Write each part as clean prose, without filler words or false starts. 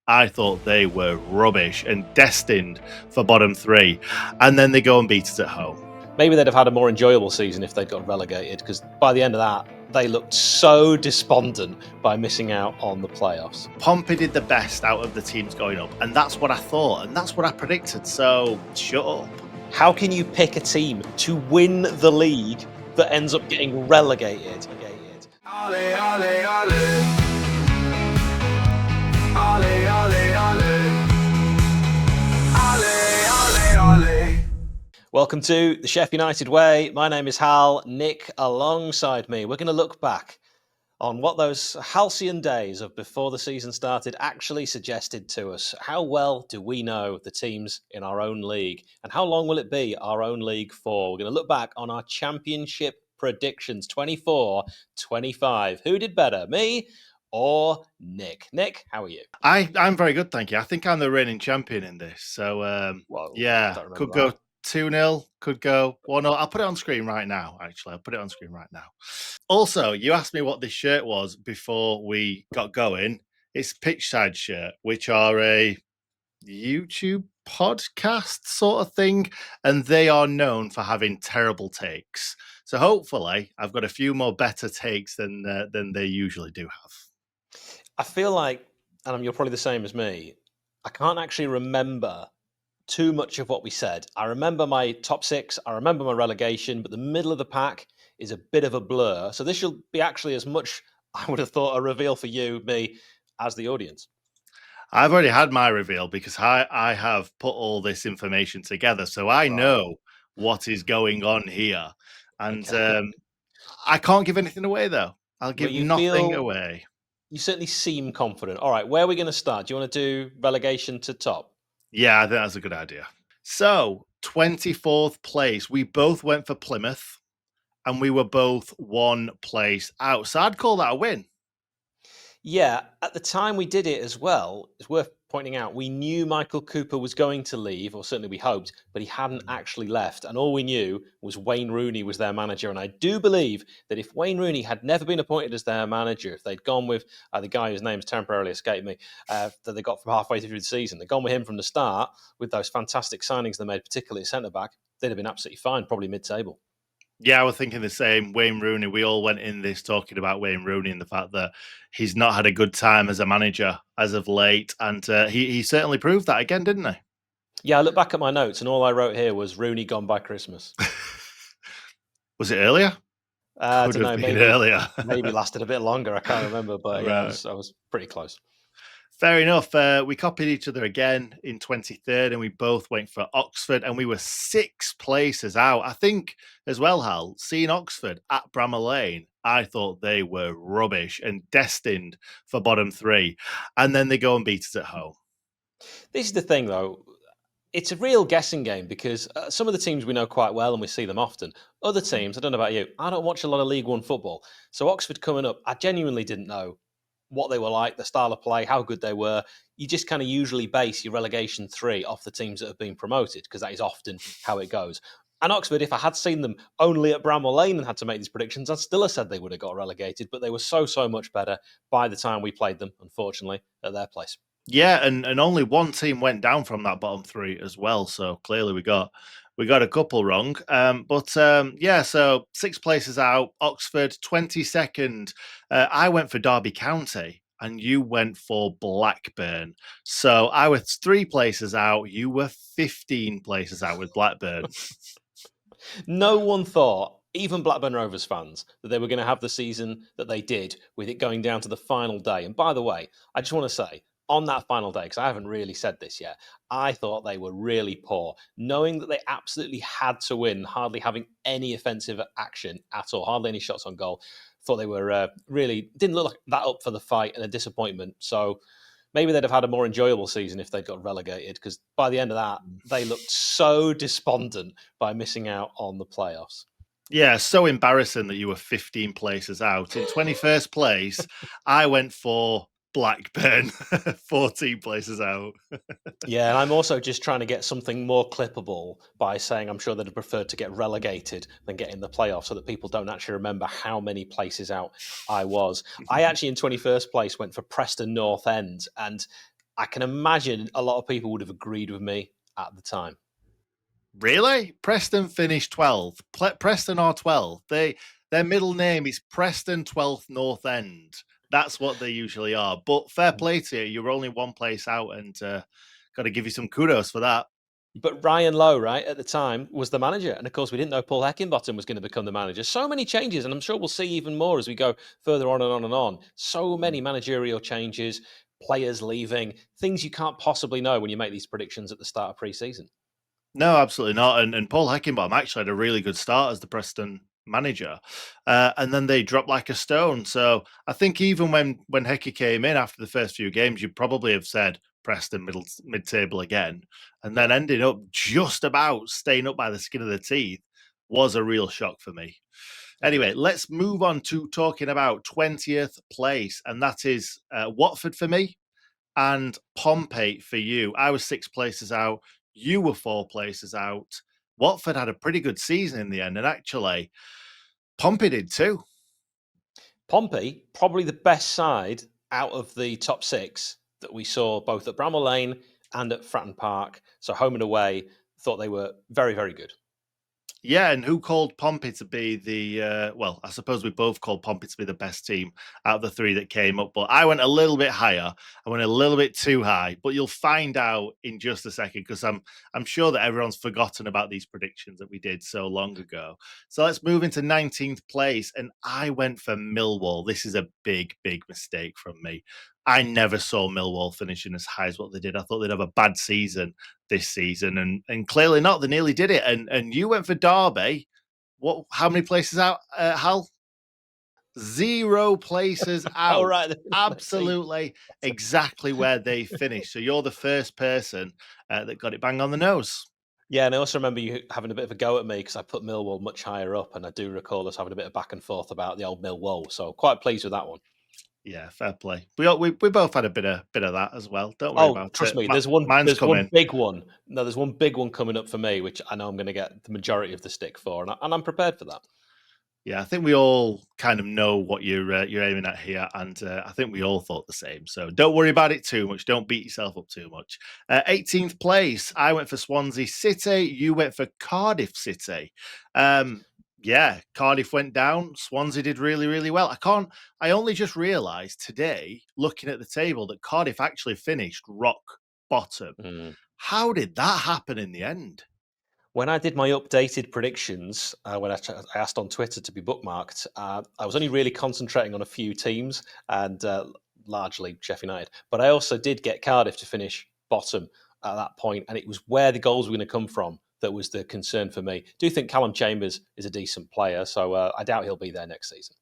I thought they were rubbish and destined for bottom three. And then they go and beat us at home. Maybe they'd have had a more enjoyable season if they'd got relegated, because by the end of that, they looked so despondent by missing out on the playoffs. Pompey did the best out of the teams going up, and that's what I thought, and that's what I predicted, so shut up. How can you pick a team to win the league that ends up getting relegated? Ole, ole, ole. Ole, ole, ole. Ole, ole, ole. Welcome to the Sheff United Way. My name is Hal. Nick alongside me. We're going to look back on what those halcyon days of before the season started actually suggested to us. How well do we know the teams in our own league? And how long will it be our own league for? We're going to look back on our championship predictions, 24-25. Who did better, me or Nick? Nick, how are you? I'm very good, thank you. I think I'm the reigning champion in this. So, yeah, could go 2-0, could go 1-0. I'll put it on screen right now, actually. I'll put it on screen right now. Also, you asked me what this shirt was before we got going. It's Pitchside shirt, which are a YouTube podcast sort of thing, and they are known for having terrible takes. So hopefully I've got a few more better takes than they usually do have. I feel like, and you're probably the same as me, I can't actually remember too much of what we said. I remember my top six, I remember my relegation, but the middle of the pack is a bit of a blur. So this will be actually as much, I would have thought, a reveal for you, me, as the audience. I've already had my reveal because I have put all this information together. So I know what is going on here. And I can't give anything away, though. I'll give nothing away. You certainly seem confident. All right, where are we going to start? Do you want to do relegation to top? Yeah, I think that's a good idea. So, 24th place. We both went for Plymouth, and we were both one place out. So I'd call that a win. Yeah, at the time we did it as well, it's worth pointing out, we knew Michael Cooper was going to leave, or certainly we hoped, but he hadn't actually left. And all we knew was Wayne Rooney was their manager. And I do believe that if Wayne Rooney had never been appointed as their manager, if they'd gone with the guy whose name's temporarily escaped me, that they got from halfway through the season, they'd gone with him from the start with those fantastic signings they made, particularly at centre-back, they'd have been absolutely fine, probably mid-table. Yeah, I was thinking the same. Wayne Rooney, we all went in this talking about Wayne Rooney and the fact that he's not had a good time as a manager as of late. And he certainly proved that again, didn't he? Yeah, I look back at my notes and all I wrote here was Rooney gone by Christmas. Was it earlier? I don't know, maybe earlier. Maybe lasted a bit longer. I can't remember, but yeah, I was pretty close. Fair enough. We copied each other again in 23rd, and we both went for Oxford, and we were 6 places out. I think as well, Hal, seeing Oxford at Bramall Lane, I thought they were rubbish and destined for bottom 3. And then they go and beat us at home. This is the thing, though. It's a real guessing game because some of the teams we know quite well and we see them often. Other teams, I don't know about you, I don't watch a lot of League One football. So Oxford coming up, I genuinely didn't know what they were like, the style of play, how good they were. You just kind of usually base your relegation 3 off the teams that have been promoted because that is often how it goes. And Oxford, if I had seen them only at Bramall Lane and had to make these predictions, I'd still have said they would have got relegated, but they were so much better by the time we played them, unfortunately, at their place. Yeah, and only one team went down from that bottom 3 as well. So clearly we got a couple wrong. Yeah, so 6 places out, Oxford, 22nd. I went for Derby County and you went for Blackburn. So I was 3 places out. You were 15 places out with Blackburn. No one thought, even Blackburn Rovers fans, that they were going to have the season that they did with it going down to the final day. And by the way, I just want to say, on that final day, because I haven't really said this yet, I thought they were really poor, knowing that they absolutely had to win, hardly having any offensive action at all, hardly any shots on goal. Thought they were really, didn't look like that up for the fight and a disappointment. So maybe they'd have had a more enjoyable season if they got relegated, because by the end of that, they looked so despondent by missing out on the playoffs. Yeah, so embarrassing that you were 15 places out. In 21st place, I went for Blackburn, 14 places out. Yeah, and I'm also just trying to get something more clippable by saying I'm sure they'd have preferred to get relegated than get in the playoffs so that people don't actually remember how many places out I was. I actually, in 21st place, went for Preston North End, and I can imagine a lot of people would have agreed with me at the time. Really? Preston finished 12th. Preston are 12th. Their middle name is Preston 12th North End. That's what they usually are. But fair play to you. You're only one place out, and got to give you some kudos for that. But Ryan Lowe, right, at the time, was the manager. And of course, we didn't know 𝗂𝗏 HECKINBOTTOM was going to become the manager. So many changes, and I'm sure we'll see even more as we go further on and on and on. So many managerial changes, players leaving, things you can't possibly know when you make these predictions at the start of pre-season. No, absolutely not. And 𝗂𝗏 HECKINBOTTOM actually had a really good start as the Preston manager, and then they dropped like a stone. So I think even when Hecky came in after the first few games, you probably have said Preston mid-table again, and then ending up just about staying up by the skin of the teeth was a real shock for me. Anyway, let's move on to talking about 20th place, and that is Watford for me and Pompey for you. I was 6 places out. You were 4 places out. Watford had a pretty good season in the end, and actually, Pompey did too. Pompey, probably the best side out of the top 6 that we saw both at Bramall Lane and at Fratton Park. So home and away, thought they were very, very good. Yeah, and who called Pompey to be the, well, I suppose we both called Pompey to be the best team out of the 3 that came up, but I went a little bit higher. I went a little bit too high, but you'll find out in just a second, because I'm sure that everyone's forgotten about these predictions that we did so long ago. So let's move into 19th place, and I went for Millwall. This is a big, big mistake from me. I never saw Millwall finishing as high as what they did. I thought they'd have a bad season this season, and clearly not. They nearly did it. And you went for Derby. What? How many places out, Hal? 0 places out. Oh, right. Absolutely exactly where they finished. So you're the first person that got it bang on the nose. Yeah, and I also remember you having a bit of a go at me because I put Millwall much higher up, and I do recall us having a bit of back and forth about the old Millwall. So quite pleased with that one. Yeah, fair play. We both had a bit of that as well. Don't worry about it. Trust me, there's one big one. No, there's one big one coming up for me, which I know I'm going to get the majority of the stick for, and I'm prepared for that. Yeah, I think we all kind of know what you're aiming at here, and I think we all thought the same. So don't worry about it too much. Don't beat yourself up too much. 18th place, I went for Swansea City. You went for Cardiff City. Yeah, Cardiff went down. Swansea did really, really well. I only just realised today, looking at the table, that Cardiff actually finished rock bottom. How did that happen in the end? When I did my updated predictions, when I asked on Twitter to be bookmarked, I was only really concentrating on a few teams, and largely Sheffield United. But I also did get Cardiff to finish bottom at that point, and it was where the goals were going to come from that was the concern for me. I do think Callum Chambers is a decent player, so I doubt he'll be there next season.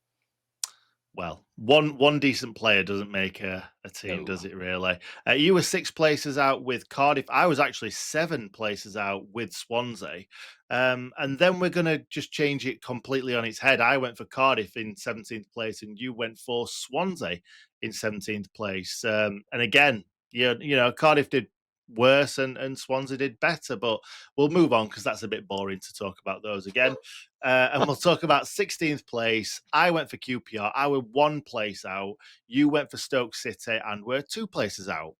Well, one decent player doesn't make a team, does it really? You were 6 places out with Cardiff. I was actually 7 places out with Swansea. And then we're going to just change it completely on its head. I went for Cardiff in 17th place, and you went for Swansea in 17th place. And again, you know, Cardiff did worse and Swansea did better, but we'll move on because that's a bit boring to talk about those again. And we'll talk about 16th place. I went for QPR. I were 1 place out. You went for Stoke City and we're 2 places out.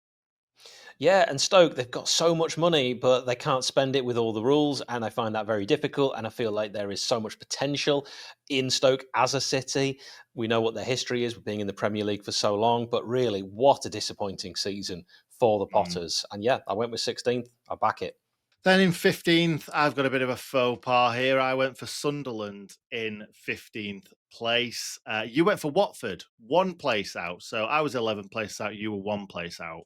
Yeah, and Stoke, they've got so much money, but they can't spend it with all the rules, and I find that very difficult, and I feel like there is so much potential in Stoke as a city. We know what their history is with being in the Premier League for so long, but really, what a disappointing season for the Potters. And yeah, I went with 16th. I back it. Then in 15th, I've got a bit of a faux pas here. I went for Sunderland in 15th place. You went for Watford, 1 place out. So I was 11 places out. You were 1 place out.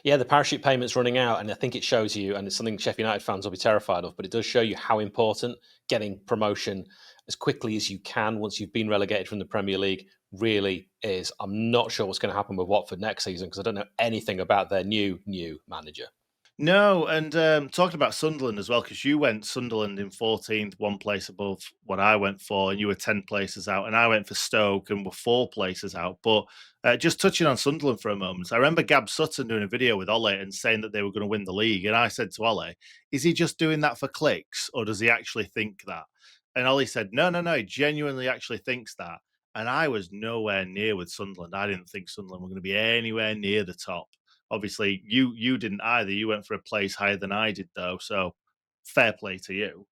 Yeah, the parachute payment's running out, and I think it shows you, and it's something Sheffield United fans will be terrified of, but it does show you how important getting promotion as quickly as you can once you've been relegated from the Premier League really is. I'm not sure what's going to happen with Watford next season because I don't know anything about their new manager. No, and talking about Sunderland as well, because you went Sunderland in 14th, 1 place above what I went for, and you were 10 places out, and I went for Stoke and were 4 places out. But just touching on Sunderland for a moment, I remember Gab Sutton doing a video with Ollie and saying that they were going to win the league, and I said to Ollie, is he just doing that for clicks, or does he actually think that? And Ollie said, no, he genuinely actually thinks that. And I was nowhere near with Sunderland. I didn't think Sunderland were going to be anywhere near the top Obviously, you didn't either. You went for a place higher than I did, though. So fair play to you.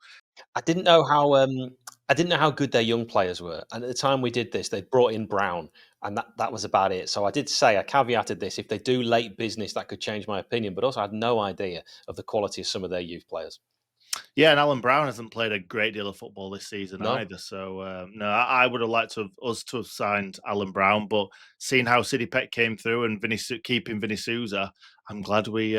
I didn't know how good their young players were. And at the time we did this, they brought in Brown, and that was about it. So I did say, I caveated this, if they do late business, that could change my opinion. But also, I had no idea of the quality of some of their youth players. Yeah, and Alan Brown hasn't played a great deal of football this season No. either. So, no, I would have liked us to have signed Alan Brown, but seeing how 𝗍𝗍 came through and keeping 𝗍𝗍, I'm glad we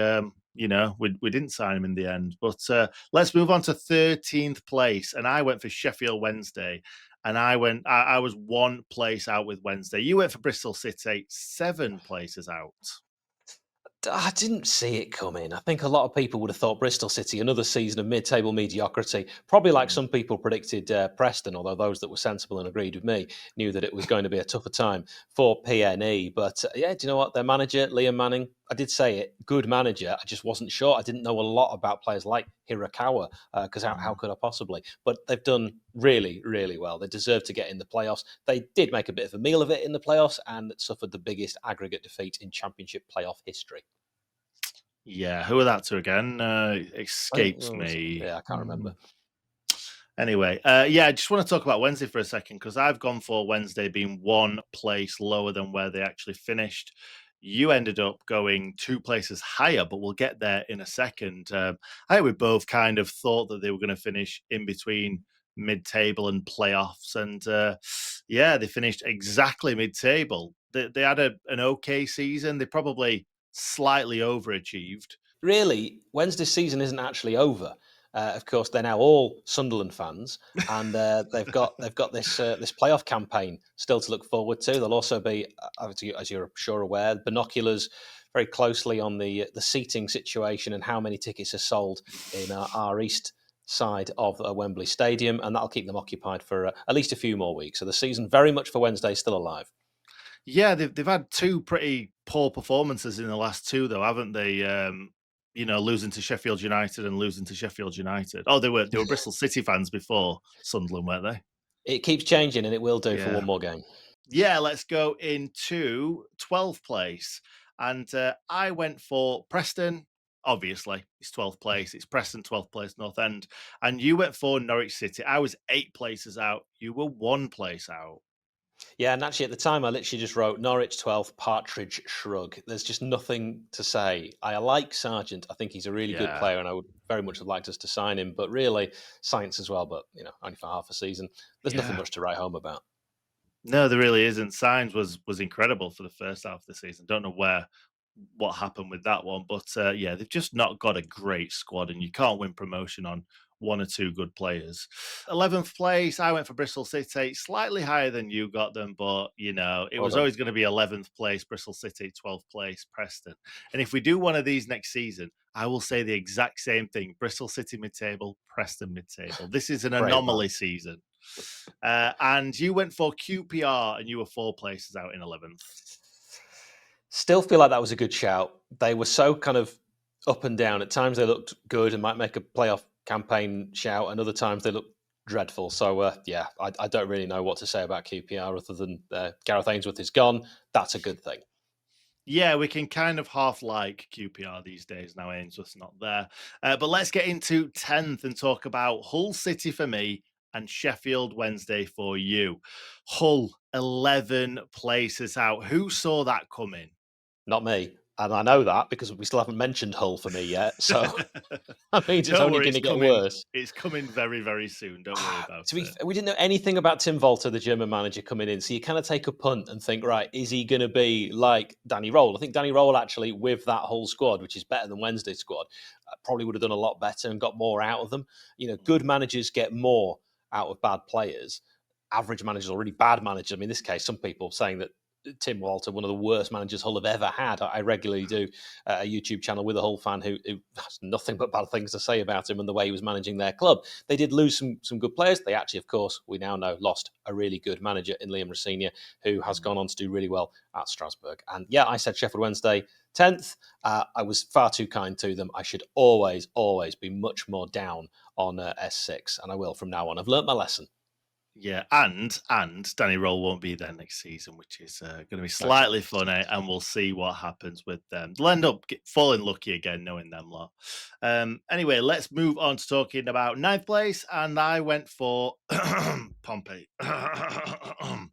didn't sign him in the end. But let's move on to 13th place, and I went for Sheffield Wednesday, and I was 1 place out with Wednesday. You went for Bristol City, 7 places out. I didn't see it coming. I think a lot of people would have thought Bristol City, another season of mid-table mediocrity, probably like some people predicted Preston, although those that were sensible and agreed with me knew that it was going to be a tougher time for PNE. But yeah, do you know what? Their manager, Liam Manning, I did say it, good manager. I just wasn't sure. I didn't know a lot about players like Hirakawa, because how could I possibly? But they've done really, really well. They deserve to get in the playoffs. They did make a bit of a meal of it in the playoffs and suffered the biggest aggregate defeat in Championship playoff history. Yeah, who are that to again? Escapes me. Yeah, I can't remember. Anyway, I just want to talk about Wednesday for a second, because I've gone for Wednesday being 1 place lower than where they actually finished. You ended up going 2 places higher, but we'll get there in a second. I think we both kind of thought that they were going to finish in between mid-table and playoffs, and they finished exactly mid-table. They had an okay season. They probably slightly overachieved. Really, Wednesday's season isn't actually over. Of course, they're now all Sunderland fans, and they've got this playoff campaign still to look forward to. They'll also be, as you're sure aware, binoculars very closely on the seating situation and how many tickets are sold in our east side of Wembley Stadium, and that'll keep them occupied for at least a few more weeks. So the season, very much for Wednesday, still alive. Yeah, they've had 2 pretty poor performances in the last 2, though, haven't they? Losing to Sheffield United and losing to Sheffield United. Oh, they were Bristol City fans before Sunderland, weren't they? It keeps changing, and it will do for one more game. Yeah, let's go into 12th place. And I went for Preston. Obviously, it's 12th place. It's Preston, 12th place, North End. And you went for Norwich City. I was 8 places out. You were 1 place out. Yeah, and actually at the time I literally just wrote Norwich 12th, Partridge shrug. There's just nothing to say. I like Sargent. I think he's a really good player, and I would very much have liked us to sign him. But really, Saints as well, but only for half a season. There's nothing much to write home about. No, there really isn't. Sainz was incredible for the first half of the season. Don't know what happened with that one, but they've just not got a great squad, and you can't win promotion on 1 or 2 good players. 11th place, I went for Bristol City, slightly higher than you got them, but it was always going to be 11th place, Bristol City, 12th place, Preston. And if we do one of these next season, I will say the exact same thing: Bristol City mid-table, Preston mid-table. This is an anomaly season. And you went for QPR, and you were 4 places out in 11th. Still feel like that was a good shout. They were so kind of up and down. At times they looked good and might make a playoff campaign shout, and other times they looked dreadful. So I don't really know what to say about QPR other than Gareth Ainsworth is gone. That's a good thing. Yeah, we can kind of half like QPR these days now. Ainsworth's not there. But let's get into 10th and talk about Hull City for me and Sheffield Wednesday for you. Hull, 11 places out. Who saw that coming? Not me. And I know that because we still haven't mentioned Hull for me yet. So that means it's only going to get worse. It's coming very, very soon. Don't worry about it. We didn't know anything about 𝗵𝗿𝗲, the German manager, coming in. So you kind of take a punt and think, right, is he going to be like Danny Röhl? I think Danny Röhl actually, with that whole squad, which is better than Wednesday's squad, probably would have done a lot better and got more out of them. Good managers get more out of bad players. Average managers or really bad managers. I mean, in this case, some people saying that Tim Walter, one of the worst managers Hull have ever had. I regularly do a YouTube channel with a Hull fan who has nothing but bad things to say about him and the way he was managing their club. They did lose some good players. They actually, of course, we now know, lost a really good manager in Liam Rosenior, who has gone on to do really well at Strasbourg. And yeah, I said Sheffield Wednesday 10th. I was far too kind to them. I should always be much more down on S6, and I will from now on. I've learnt my lesson. Yeah, and Danny Roll won't be there next season, which is going to be No slightly chance. funny, and we'll see what happens with them. They'll end up falling lucky again, knowing them lot. Anyway, let's move on to talking about ninth place, and I went for Pompey. Wow.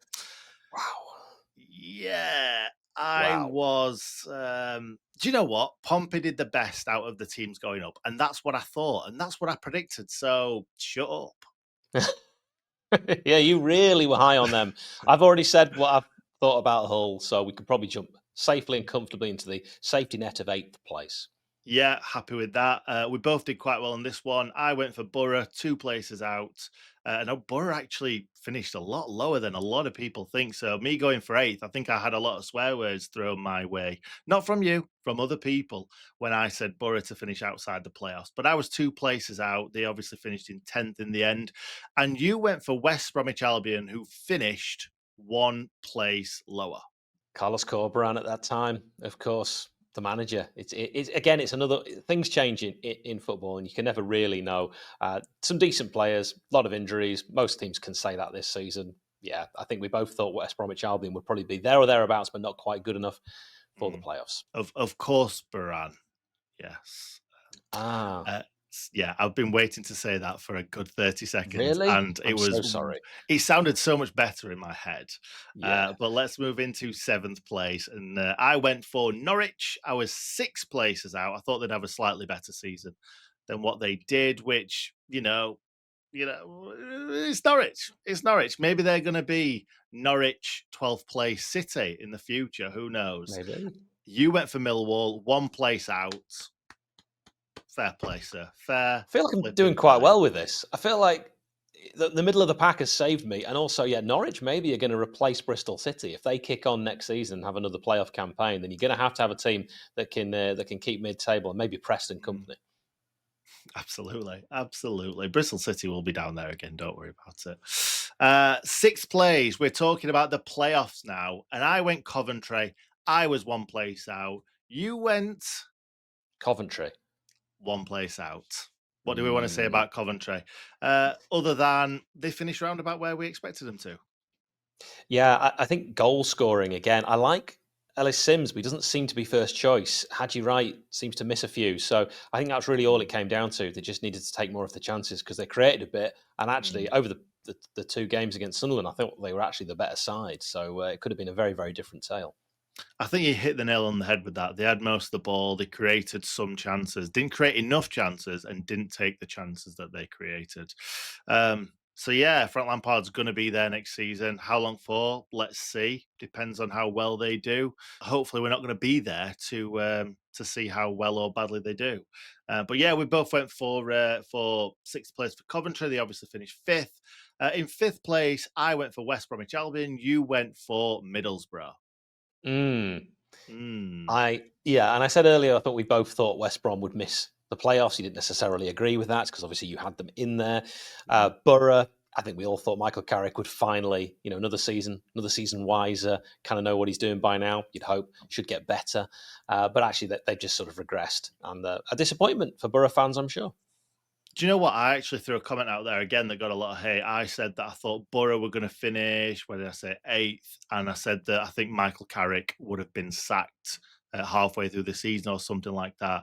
Yeah, I Wow. was. Do you know what? Pompey did the best out of the teams going up, and that's what I thought, and that's what I predicted. So shut up. Yeah, you really were high on them. I've already said what I've thought about Hull, so we could probably jump safely and comfortably into the safety net of 8th place. Yeah, happy with that. We both did quite well on this one. I went for Borough, 2 places out. No, Borough actually finished a lot lower than a lot of people think. So me going for 8th, I think I had a lot of swear words thrown my way. Not from you, from other people when I said Borough to finish outside the playoffs. But I was 2 places out. They obviously finished in 10th in the end. And you went for West Bromwich Albion, who finished 1 place lower. Carlos Corberán at that time, of course, the manager. It's again, it's another things change in football, and you can never really know. Some decent players, a lot of injuries. Most teams can say that this season. Yeah, I think we both thought West Bromwich Albion would probably be there or thereabouts, but not quite good enough for the playoffs. Of course, Baran. Yes. Yeah, I've been waiting to say that for a good 30 seconds. Really? And I'm so sorry. It sounded so much better in my head. Yeah. But let's move into 7th place. And I went for Norwich. I was 6 places out. I thought they'd have a slightly better season than what they did, which, it's Norwich. It's Norwich. Maybe they're going to be Norwich 12th place City in the future. Who knows? Maybe. You went for Millwall, 1 place out. Fair play, sir. Fair. I feel like I'm doing quite well with this. I feel like the middle of the pack has saved me. And also, yeah, Norwich maybe are going to replace Bristol City. If they kick on next season and have another playoff campaign, then you're going to have a team that can keep mid-table, and maybe Preston company. Absolutely. Bristol City will be down there again. Don't worry about it. 6th place. We're talking about the playoffs now. And I went Coventry. I was 1 place out. You went Coventry. 1 place out. What do we want to say about Coventry? Other than they finished round about where we expected them to. Yeah, I think goal scoring again. I like Ellis Sims, but he doesn't seem to be first choice. Haji Wright seems to miss a few. So I think that's really all it came down to. They just needed to take more of the chances because they created a bit. And actually, over the 2 games against Sunderland, I think they were actually the better side. So it could have been a very, very different tale. I think you hit the nail on the head with that. They had most of the ball. They created some chances, didn't create enough chances, and didn't take the chances that they created. So yeah, Frank Lampard's going to be there next season. How long for? Let's see. Depends on how well they do. Hopefully, we're not going to be there to see how well or badly they do. But yeah, we both went for 6th place for Coventry. They obviously finished 5th. In 5th place, I went for West Bromwich Albion. You went for Middlesbrough. And I said earlier, I thought we both thought West Brom would miss the playoffs. You didn't necessarily agree with that because obviously you had them in there. Borough, I think we all thought Michael Carrick would finally, another season wiser, kind of know what he's doing by now. You'd hope should get better, but actually they've just sort of regressed, and a disappointment for Borough fans, I'm sure. Do you know what? I actually threw a comment out there again that got a lot of hate. I said that I thought Borough were going to finish, what did I say, 8th? And I said that I think Michael Carrick would have been sacked halfway through the season or something like that.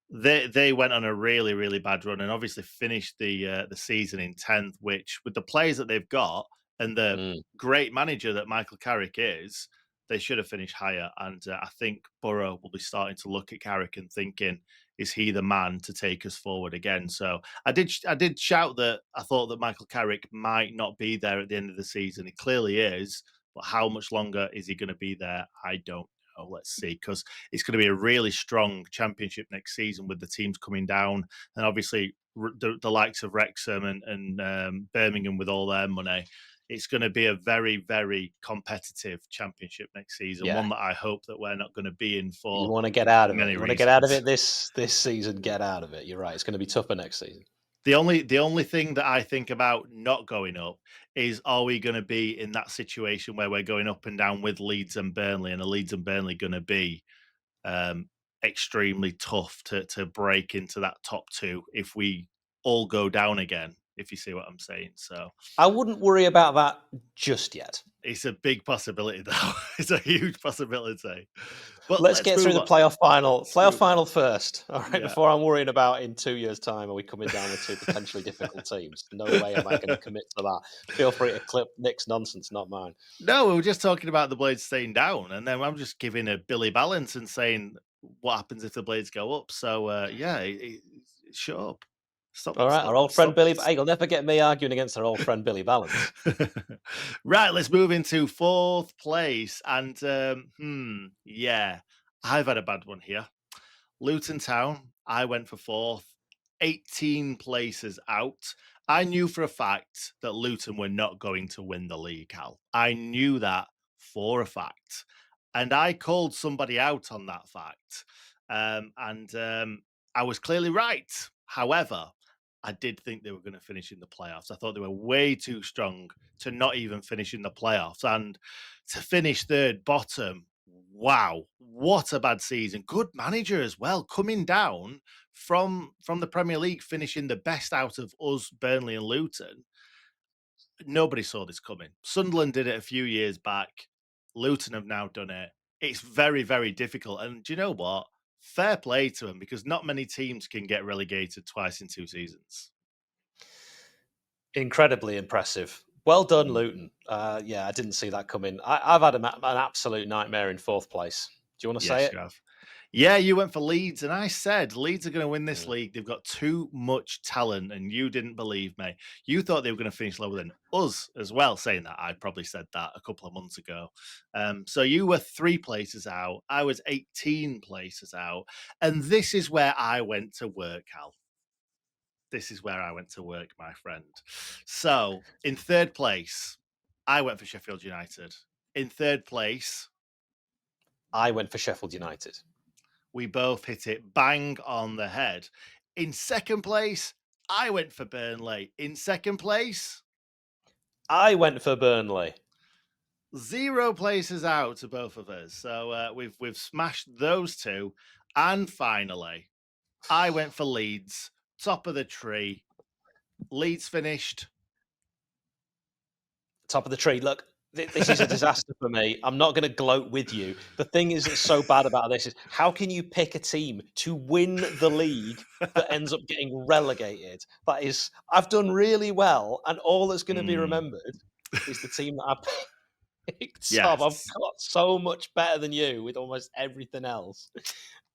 They went on a really, really bad run and obviously finished the season in 10th, which with the players that they've got and the great manager that Michael Carrick is, they should have finished higher. And I think Borough will be starting to look at Carrick and thinking, is he the man to take us forward again? So I did shout that I thought that Michael Carrick might not be there at the end of the season. He clearly is, but how much longer is he going to be there? I don't know. Let's see, because it's going to be a really strong championship next season with the teams coming down, and obviously the likes of Wrexham and Birmingham with all their money. It's going to be a very, very competitive championship next season. One that I hope that we're not going to be in for. You want to get out of it. You want to get out of it this season. Get out of it. You're right. It's going to be tougher next season. The only thing that I think about not going up is, are we going to be in that situation where we're going up and down with Leeds and Burnley, and are Leeds and Burnley going to be extremely tough to break into that top 2 if we all go down again? if you see what I'm saying. So I wouldn't worry about that just yet. It's a big possibility, though. It's a huge possibility. But let's get through the playoff final. Final first, all right, before I'm worrying about in 2 years' time, are we coming down with two potentially difficult teams? No way am I going to commit to that. Feel free to clip Nick's nonsense, not mine. No, we were just talking about the Blades staying down, and then I'm just giving a Billy balance and saying what happens if the Blades go up. So, shut up. All right, our old friend Billy. Hey, you'll never get me arguing against our old friend Billy Balance. Right, let's move into 4th place. And I've had a bad one here. Luton Town, I went for 4th, 18 places out. I knew for a fact that Luton were not going to win the league, Cal. I knew that for a fact. And I called somebody out on that fact. I was clearly right. However, I did think they were going to finish in the playoffs. I thought they were way too strong to not even finish in the playoffs. And to finish 3rd bottom, wow, what a bad season. Good manager as well, coming down from the Premier League, finishing the best out of us, Burnley and Luton. Nobody saw this coming. Sunderland did it a few years back. Luton have now done it. It's very, very difficult. And do you know what? Fair play to them, because not many teams can get relegated twice in 2 seasons. Incredibly impressive. Well done, Luton. I didn't see that coming. I've had an absolute nightmare in 4th place. Do you want to say it? You have. Yeah, you went for Leeds, and I said Leeds are going to win this league. They've got too much talent, and you didn't believe me. You thought they were going to finish lower than us as well, saying that. I probably said that a couple of months ago. So you were 3 places out. I was 18 places out. And this is where I went to work, Hal. This is where I went to work, my friend. So in 3rd place, I went for Sheffield United. In 3rd place, I went for Sheffield United. We both hit it bang on the head. In 2nd place, I went for Burnley. In 2nd place, I went for Burnley. 0 places out to both of us. So we've smashed those 2. And finally, I went for Leeds, top of the tree. Leeds finished top of the tree. Look, this is a disaster for me. I'm not going to gloat with you. The thing is that's so bad about this is how can you pick a team to win the league that ends up getting relegated? That is, I've done really well, and all that's going to be remembered is the team that I picked. Yes. I've got so much better than you with almost everything else.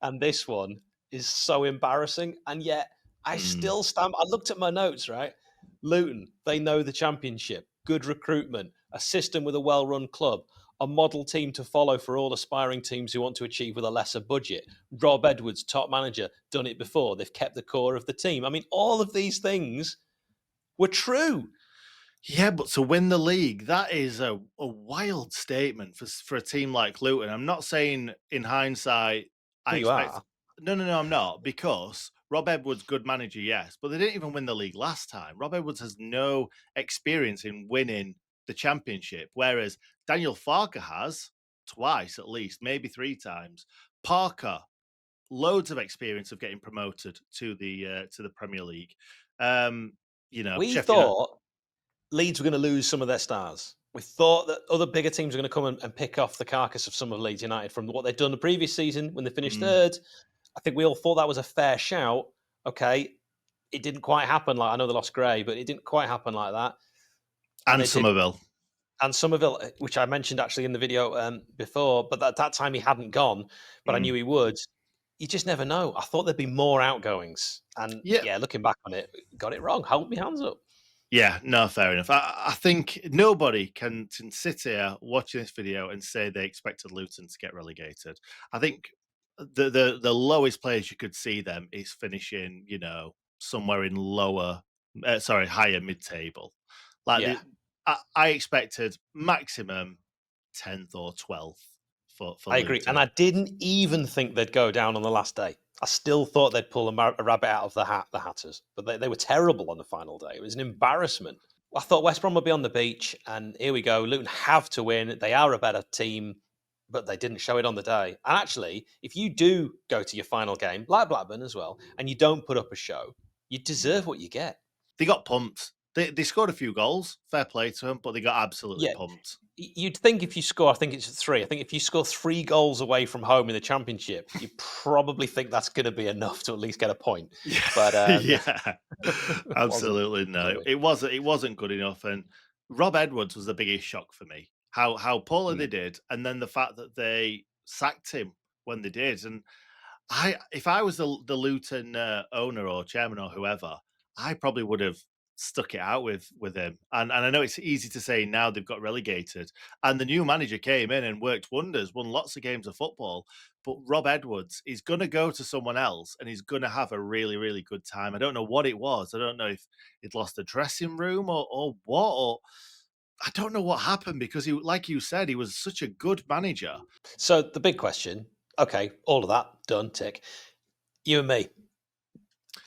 And this one is so embarrassing. And yet I still stand. I looked at my notes, right? Luton, they know the Championship. Good recruitment, a system with a well-run club, a model team to follow for all aspiring teams who want to achieve with a lesser budget. Rob Edwards, top manager, done it before. They've kept the core of the team. I mean, all of these things were true. Yeah, but to win the league, that is a wild statement for a team like Luton. I'm not saying in hindsight, You are. No, I'm not, because Rob Edwards, good manager, yes, but they didn't even win the league last time. Rob Edwards has no experience in winning the Championship, whereas Daniel Farke has twice at least, maybe 3 times. Parker, loads of experience of getting promoted to the Premier League. We thought Leeds were going to lose some of their stars. We thought that other bigger teams were going to come and pick off the carcass of some of Leeds United from what they'd done the previous season when they finished 3rd. I think we all thought that was a fair shout. Okay, it didn't quite happen. I know they lost Gray, but it didn't quite happen like that. And Somerville. And Somerville, which I mentioned actually in the video before, but at that time he hadn't gone, but I knew he would. You just never know. I thought there'd be more outgoings. And yeah, looking back on it, got it wrong. Hold my hands up. Yeah, no, fair enough. I think nobody can sit here watching this video and say they expected Luton to get relegated. I think the lowest place you could see them is finishing, somewhere in higher mid-table. I expected maximum 10th or 12th for I agree. Luton. And I didn't even think they'd go down on the last day. I still thought they'd pull a rabbit out of the hat, the Hatters. But they were terrible on the final day. It was an embarrassment. I thought West Brom would be on the beach, and here we go. Luton have to win. They are a better team, but they didn't show it on the day. And actually, if you do go to your final game, like Blackburn as well, and you don't put up a show, you deserve what you get. they got pumped. They scored a few goals, fair play to them, but they got absolutely pumped. You'd think if you score, I think it's 3. I think if you score 3 goals away from home in the Championship, you probably think that's going to be enough to at least get a point. But absolutely no, it wasn't good enough. And Rob Edwards was the biggest shock for me. How poorly they did, and then the fact that they sacked him when they did. And if I was the Luton owner or chairman or whoever, I probably would have stuck it out with him. And I know it's easy to say now they've got relegated, and the new manager came in and worked wonders, won lots of games of football. But Rob Edwards is going to go to someone else and he's going to have a really, really good time. I don't know what it was. I don't know if he'd lost the dressing room or what, or I don't know what happened, because he, like you said, he was such a good manager. So the big question, okay, all of that done, tick. You and me.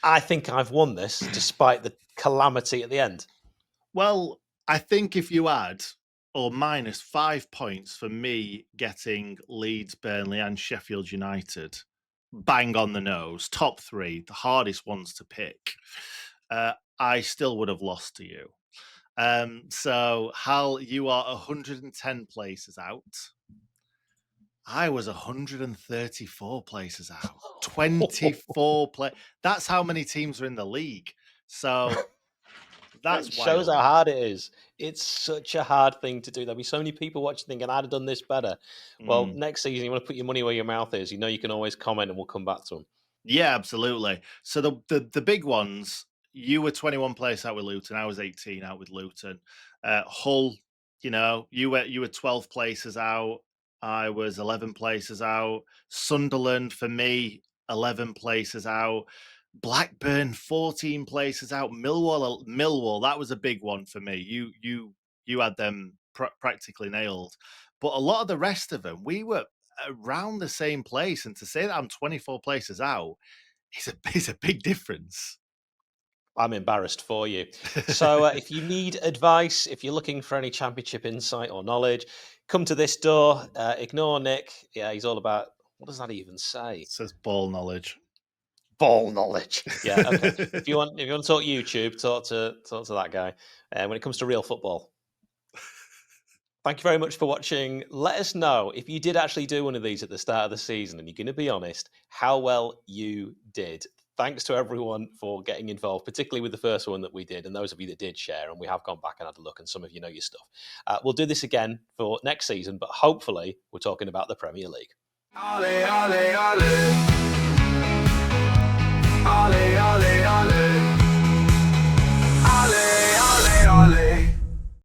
I think I've won this despite the calamity at the end. Well, I think if you add or minus 5 points for me getting Leeds, Burnley and Sheffield United bang on the nose, top 3, the hardest ones to pick, I still would have lost to you. So, Hal, you are 110 places out. I was 134 places out. 24 play. That's how many teams are in the league. So that's shows how hard it is. It's such a hard thing to do. There'll be so many people watching thinking, I'd have done this better. Well, next season, you want to put your money where your mouth is. You know you can always comment and we'll come back to them. Yeah, absolutely. So the big ones, you were 21 places out with Luton. I was 18 out with Luton. Hull, you know, you were 12 places out. I was 11 places out. Sunderland, for me, 11 places out. Blackburn, 14 places out. Millwall, that was a big one for me. You had them practically nailed. But a lot of the rest of them, we were around the same place. And to say that I'm 24 places out is a big difference. I'm embarrassed for you. So if you need advice, if you're looking for any Championship insight or knowledge, come to this door. Ignore Nick. Yeah, he's all about, what does that even say? It says ball knowledge. Ball knowledge. Yeah. Okay. If you want to talk YouTube, talk to that guy. When it comes to real football. Thank you very much for watching. Let us know if you did actually do one of these at the start of the season, and you're going to be honest, how well you did. Thanks to everyone for getting involved, particularly with the first one that we did, and those of you that did share, and we have gone back and had a look, and some of you know your stuff. We'll do this again for next season, but hopefully we're talking about the Premier League. 𝗚𝗿𝗲𝗷𝗚. 𝗚𝗿𝗲𝗷𝗚.